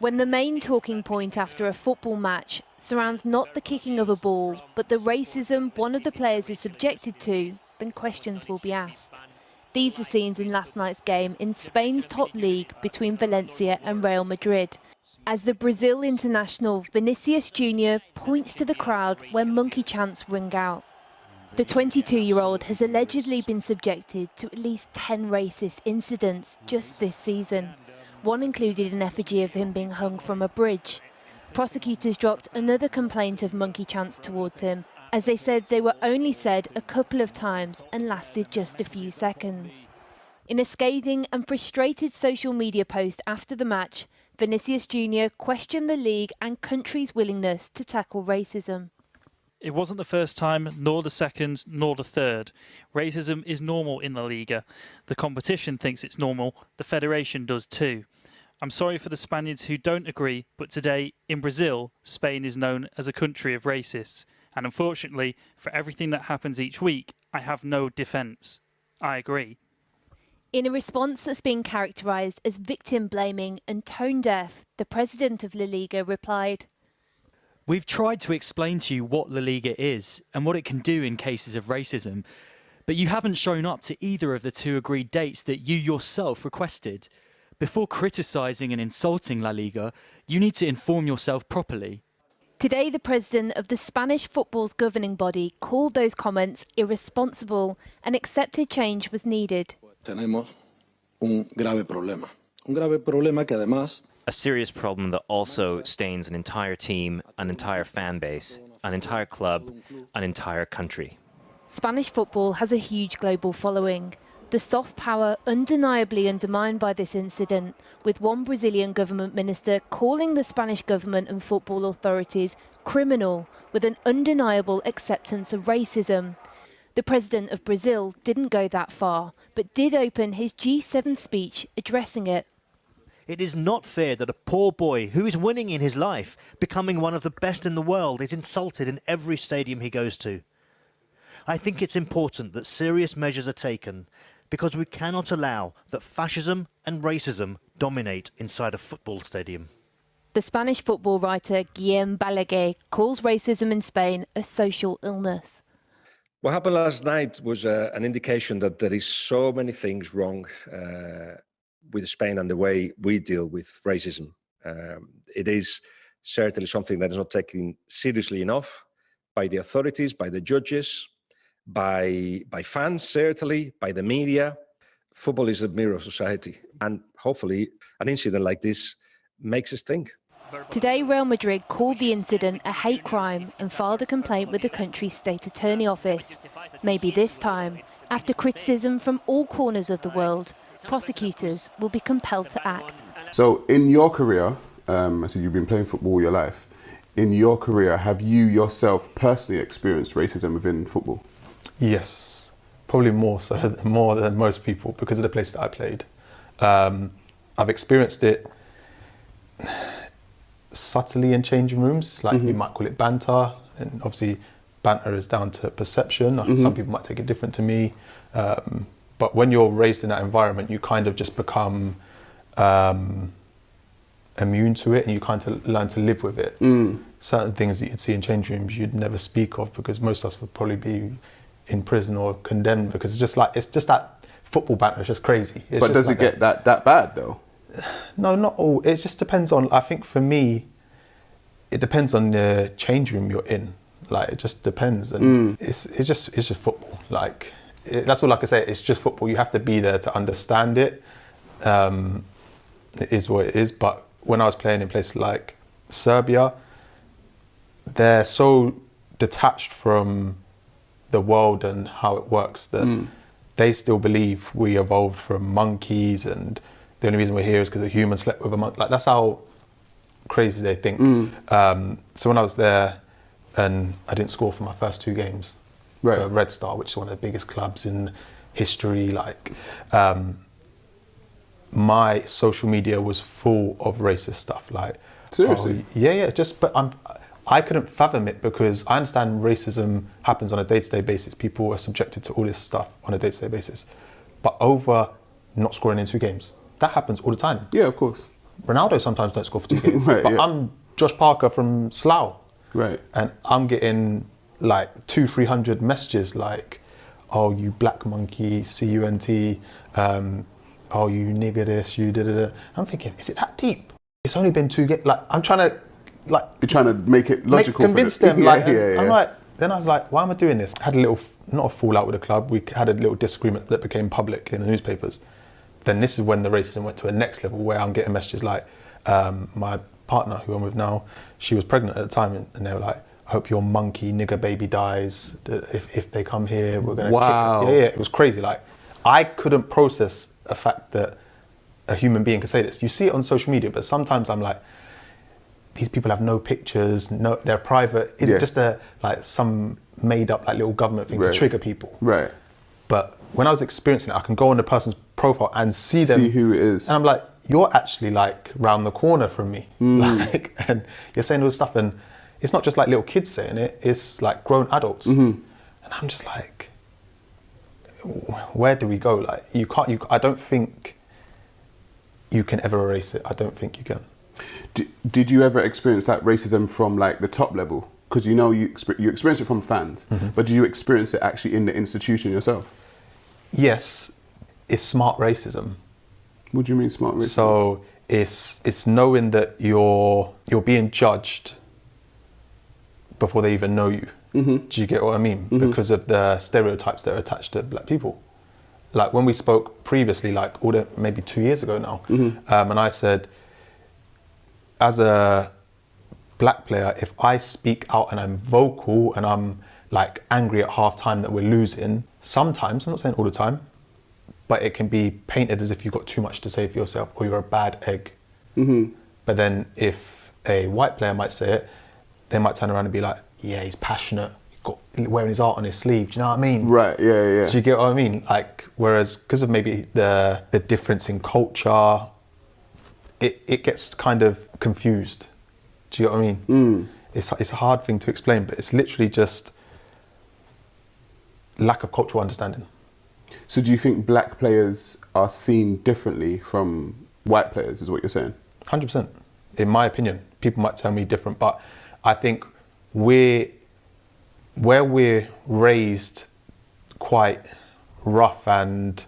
When the main talking point after a football match surrounds not the kicking of a ball, but the racism one of the players is subjected to, then questions will be asked. These are scenes in last night's game in Spain's top league between Valencia and Real Madrid, as the Brazil international Vinicius Jr. points to the crowd when monkey chants ring out. The 22-year-old has allegedly been subjected to at least 10 racist incidents just this season. One included an effigy of him being hung from a bridge. Prosecutors dropped another complaint of monkey chants towards him, as they said they were only said a couple of times and lasted just a few seconds. In a scathing and frustrated social media post after the match, Vinicius Jr. questioned the league and country's willingness to tackle racism. It wasn't the first time, nor the second, nor the third. Racism is normal in La Liga. The competition thinks it's normal. The federation does too. I'm sorry for the Spaniards who don't agree, but today, in Brazil, Spain is known as a country of racists. And unfortunately, for everything that happens each week, I have no defence. I agree. In a response that's been characterised as victim-blaming and tone-deaf, the president of La Liga replied, "We've tried to explain to you what La Liga is and what it can do in cases of racism, but you haven't shown up to either of the two agreed dates that you yourself requested. Before criticising and insulting La Liga, you need to inform yourself properly." Today, the president of the Spanish football's governing body called those comments irresponsible and accepted change was needed. Tenemos un grave problema. Un grave problema que además a serious problem that also stains an entire team, an entire fan base, an entire club, an entire country. Spanish football has a huge global following. The soft power undeniably undermined by this incident, with one Brazilian government minister calling the Spanish government and football authorities criminal, with an undeniable acceptance of racism. The president of Brazil didn't go that far, but did open his G7 speech addressing it. It is not fair that a poor boy who is winning in his life, becoming one of the best in the world, is insulted in every stadium he goes to. I think it's important that serious measures are taken because we cannot allow that fascism and racism dominate inside a football stadium. The Spanish football writer Guillem Balaguer calls racism in Spain a social illness. What happened last night was an indication that there is so many things wrong with Spain and the way we deal with racism. It is certainly something that is not taken seriously enough by the authorities, by the judges, by fans, certainly, by the media. Football is a mirror of society, and hopefully an incident like this makes us think. Today, Real Madrid called the incident a hate crime and filed a complaint with the country's state attorney office. Maybe this time, after criticism from all corners of the world, prosecutors will be compelled to act. So in your career, I said you've been playing football all your life. In your career, have you yourself personally experienced racism within football? Yes, probably more than most people because of the place that I played. I've experienced it subtly in changing rooms, like you might call it banter, and obviously banter is down to perception. Some people might take it different to me. But when you're raised in that environment, you kind of just become immune to it and you kind of learn to live with it. Certain things that you'd see in change rooms you'd never speak of because most of us would probably be in prison or condemned because it's just that football banter is just crazy. But does it get that bad though? No, not all. It just depends on, I think for me, it depends on the change room you're in. Like, it just depends. And it's just football. Like, that's all I can say. It's just football. You have to be there to understand it. It is what it is. But when I was playing in places like Serbia, they're so detached from the world and how it works that they still believe we evolved from monkeys and the only reason we're here is because a human slept with a monkey. Like, that's how crazy they think. So when I was there and I didn't score for my first 2 games, for Red Star, which is one of the biggest clubs in history, like, my social media was full of racist stuff. Like, seriously? But I couldn't fathom it because I understand racism happens on a day-to-day basis. People are subjected to all this stuff on a day-to-day basis. But over not scoring in 2 games, that happens all the time. Yeah, of course. Ronaldo sometimes don't score for 2 games. Right, but yeah. I'm Josh Parker from Slough. Right. And I'm getting like 200-300 messages like, oh, you black monkey, CUNT, oh, you nigger this, you da-da-da. I'm thinking, is it that deep? It's only been 2 games. Like, I'm trying to, like... You're trying to make it logical. Convince for them. Like, yeah. I'm like, then I was like, why am I doing this? I had a little, not a fallout with the club. We had a little disagreement that became public in the newspapers. Then this is when the racism went to a next level where I'm getting messages like, my partner, who I'm with now, she was pregnant at the time, and they were like, I hope your monkey nigger baby dies. If they come here, we're gonna Wow. kick them. Yeah, it was crazy. Like, I couldn't process the fact that a human being could say this. You see it on social media, but sometimes I'm like, these people have no pictures, no, they're private. Is it just some made up like little government thing to trigger people? Right. But when I was experiencing it, I can go on the person's profile and see them. See who it is. And I'm like, you're actually like round the corner from me. Like, and you're saying all this stuff, and it's not just like little kids saying it, it's like grown adults. And I'm just like, where do we go? Like, I don't think you can ever erase it. I don't think you can. Did you ever experience that racism from like the top level? Because you know you experience it from fans, but did you experience it actually in the institution yourself? Yes, it's smart racism. What do you mean smart racism? So it's knowing that you're being judged before they even know you. Do you get what I mean? Because of the stereotypes that are attached to black people. Like when we spoke previously, like maybe 2 years ago now, and I said, as a black player, if I speak out and I'm vocal and I'm like angry at half time that we're losing, sometimes, I'm not saying all the time, but it can be painted as if you've got too much to say for yourself or you're a bad egg. But then if a white player might say it, they might turn around and be like, yeah, he's passionate, he's wearing his art on his sleeve, do you know what I mean? Right, yeah. Do you get what I mean? Like, whereas because of maybe the difference in culture, it gets kind of confused. Do you get what I mean? It's a hard thing to explain, but it's literally just lack of cultural understanding. So do you think black players are seen differently from white players, is what you're saying? 100%. In my opinion, people might tell me different, but I think where we're raised quite rough and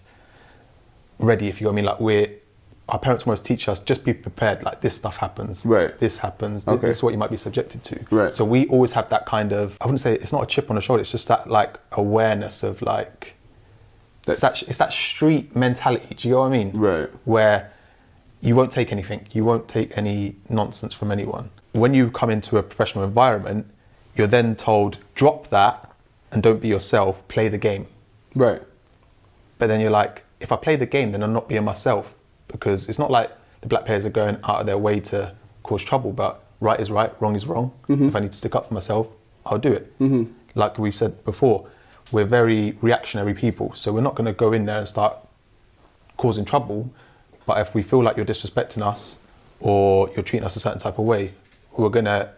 ready, if you know what I mean, like our parents always teach us, just be prepared, like this stuff happens, right? This happens, okay. This is what you might be subjected to. Right. So we always have that kind of, I wouldn't say, it's not a chip on the shoulder, it's just that like awareness of like, it's that street mentality, do you know what I mean? Right. Where you won't take anything, you won't take any nonsense from anyone. When you come into a professional environment, you're then told, drop that and don't be yourself, play the game. Right. But then you're like, if I play the game, then I'm not being myself. Because it's not like the black players are going out of their way to cause trouble, but right is right, wrong is wrong. If I need to stick up for myself, I'll do it. Like we've said before, we're very reactionary people, so we're not going to go in there and start causing trouble. But if we feel like you're disrespecting us or you're treating us a certain type of way, we're going to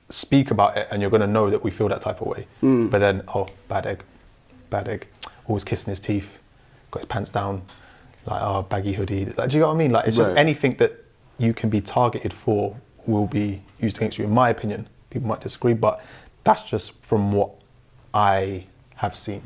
speak about it and you're going to know that we feel that type of way. But then, oh, bad egg, always kissing his teeth, got his pants down, like, oh, baggy hoodie. Like, do you know what I mean? Like, it's just anything that you can be targeted for will be used against you, in my opinion. People might disagree, but that's just from what I have seen.